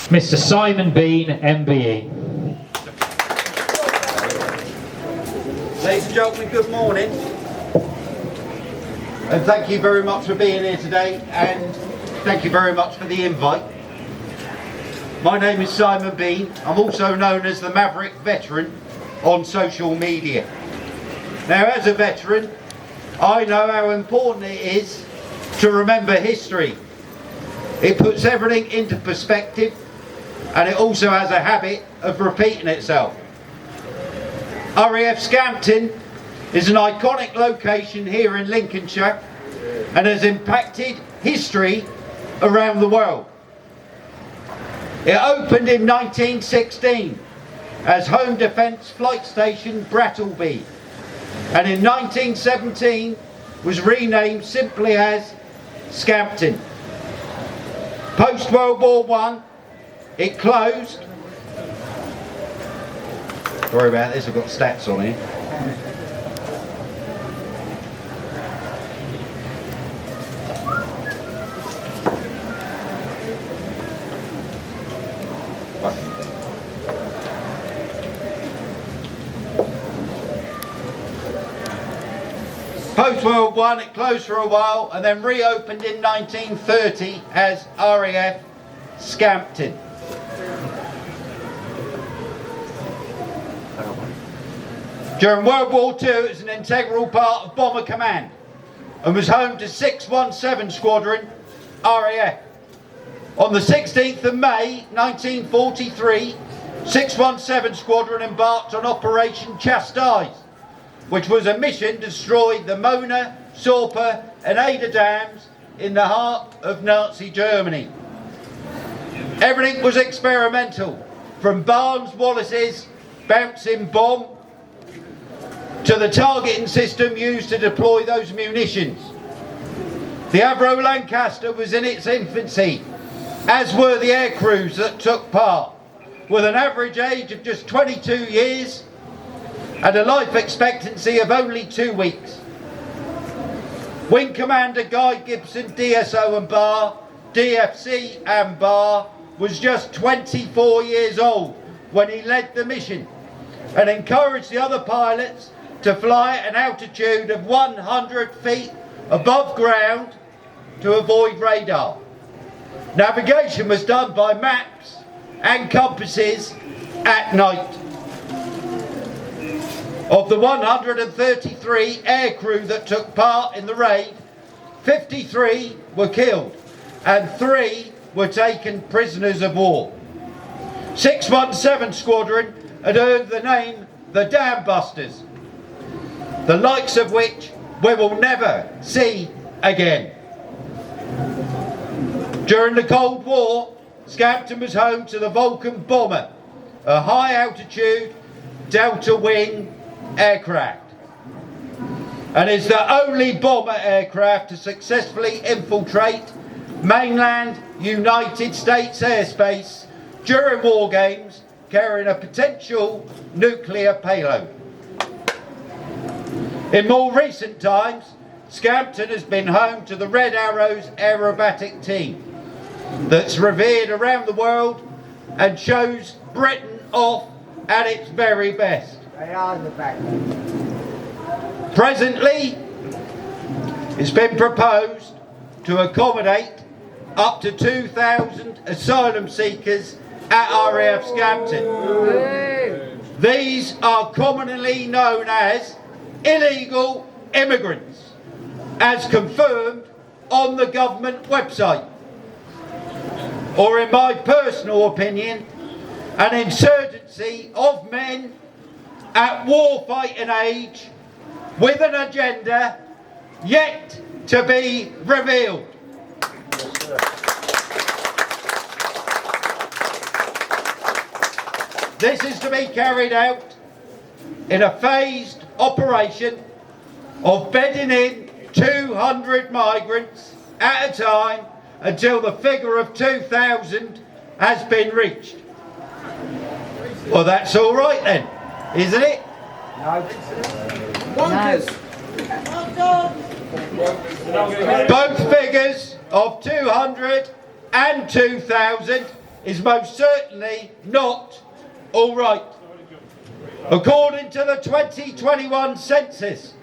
Mr. Simon Bean, MBE. Ladies and gentlemen, good morning. And thank you very much for being here today, and thank you very much for the invite. My name is Simon Bean. I'm also known as the Maverick Veteran on social media. Now, as a veteran, I know how important it is to remember history. It puts everything into perspective, and it also has a habit of repeating itself. RAF Scampton is an iconic location here in Lincolnshire and has impacted history around the world. It opened in 1916 as Home Defence Flight Station Brattleby, and in 1917 was renamed simply as Scampton. Post World War I, it closed. Sorry about this, I've got stats on here. Post World I, it closed for a while and then reopened in 1930 as RAF Scampton. During World War II, it was an integral part of Bomber Command and was home to 617 Squadron RAF. On the 16th of May 1943, 617 Squadron embarked on Operation Chastise, which was a mission to destroy the Mona, Sorpe and Ada dams in the heart of Nazi Germany. Everything was experimental, from Barnes-Wallace's bouncing bomb to the targeting system used to deploy those munitions. The Avro Lancaster was in its infancy, as were the air crews that took part, with an average age of just 22 years and a life expectancy of only 2 weeks. Wing Commander Guy Gibson, DSO and Bar, DFC and Bar, was just 24 years old when he led the mission and encouraged the other pilots to fly at an altitude of 100 feet above ground to avoid radar. Navigation was done by maps and compasses at night. Of the 133 aircrew that took part in the raid, 53 were killed and 3 were taken prisoners of war. 617 Squadron had earned the name the Dambusters, the likes of which we will never see again. During the Cold War, Scampton was home to the Vulcan bomber, a high altitude delta wing aircraft, and is the only bomber aircraft to successfully infiltrate mainland United States airspace during war games carrying a potential nuclear payload. In more recent times, Scampton has been home to the Red Arrows aerobatic team that's revered around the world and shows Britain off at its very best. They are the back. Presently, it's been proposed to accommodate up to 2,000 asylum seekers at RAF Scampton. These are commonly known as illegal immigrants, as confirmed on the government website, or in my personal opinion, an insurgency of men at war-fighting age with an agenda yet to be revealed. This is to be carried out in a phased operation of bedding in 200 migrants at a time until the figure of 2,000 has been reached. Well, that's all right then, isn't it? No. Both figures of 200 and 2,000 is most certainly not all right. According to the 2021 census,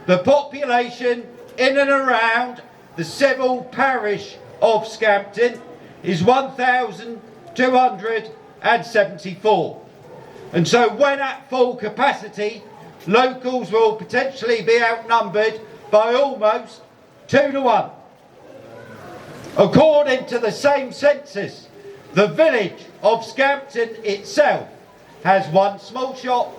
the population in and around the civil parish of Scampton is 1,274. And so when at full capacity, locals will potentially be outnumbered by almost 2 to 1. According to the same census, the village of Scampton itself has one small shop,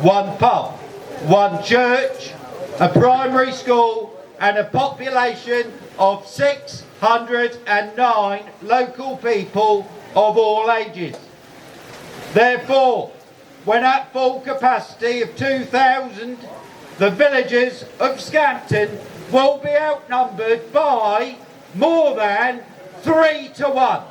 one pub, one church, a primary school, and a population of 609 local people of all ages. Therefore, when at full capacity of 2,000, the villagers of Scampton will be outnumbered by more than 3 to 1.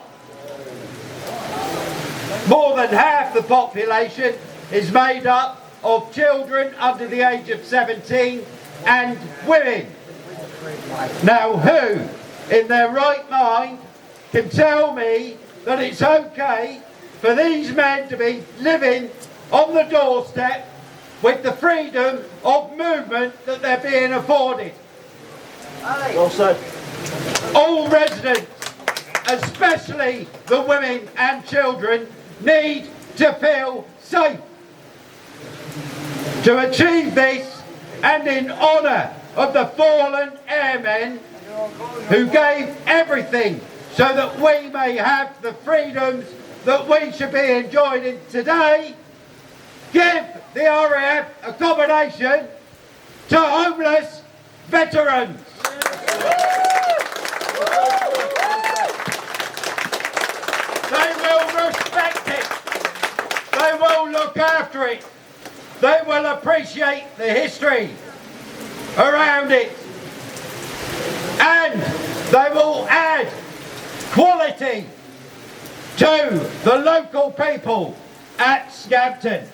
More than half the population is made up of children under the age of 17 and women. Now, who in their right mind can tell me that it's okay for these men to be living on the doorstep with the freedom of movement that they're being afforded? Well said. All residents, especially the women and children, need to feel safe. To achieve this, and in honour of the fallen airmen who gave everything so that we may have the freedoms that we should be enjoying today, give the RAF accommodation to homeless veterans. They will respect it. They will look after it. They will appreciate the history around it. And they will add quality to the local people at Scampton.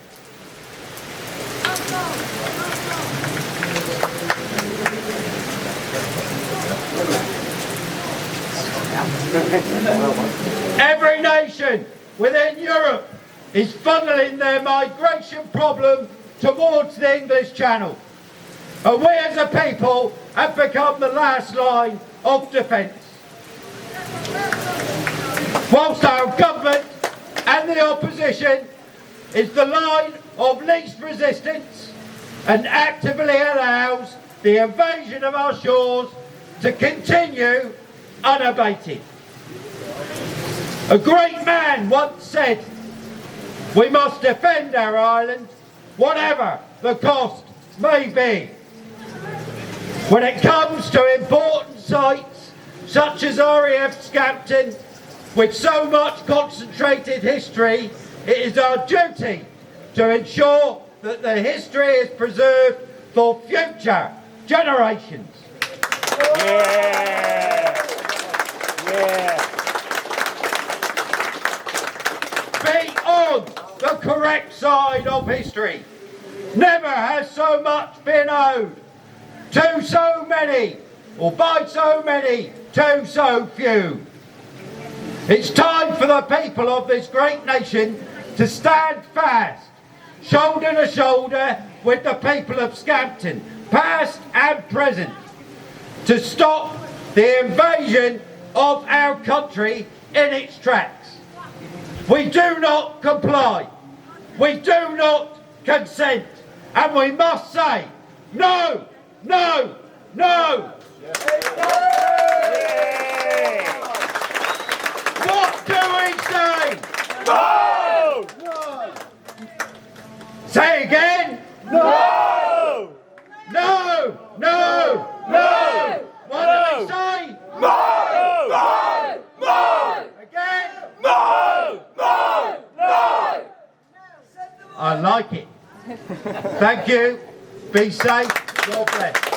Every nation within Europe is funneling their migration problem towards the English Channel. And we as a people have become the last line of defence. Whilst our government and the opposition is the line of least resistance and actively allows the invasion of our shores to continue unabated. A great man once said, "We must defend our island, whatever the cost may be." When it comes to important sites such as RAF Scampton, with so much concentrated history, it is our duty to ensure that the history is preserved for future generations. Yeah. Yeah. Be on the correct side of history. Never has so much been owed to so many, or by so many to so few. It's time for the people of this great nation to stand fast, shoulder to shoulder with the people of Scampton, past and present, to stop the invasion of our country in its tracks. We do not comply, we do not consent, and we must say no, no, no. What do we say? No! Say again? No! No, no, no. What do we say? No! No! No! Again? No! No! No! I like it. Thank you. Be safe. God bless.